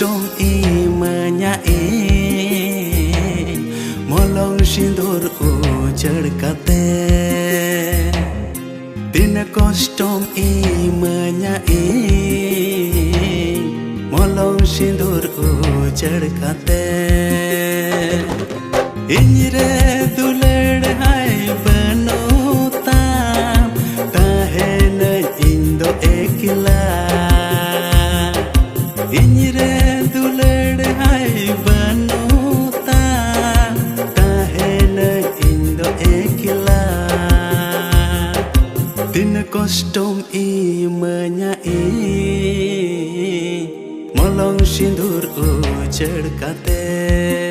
kostom imanya molong sindur ujar kate tina kostom imanya molong sindur ujar kate injre dulad hai banuta tahen indo ekla injre dulad hai banuta tahen indo ekla tin kostom imanya molong sindur ujar kate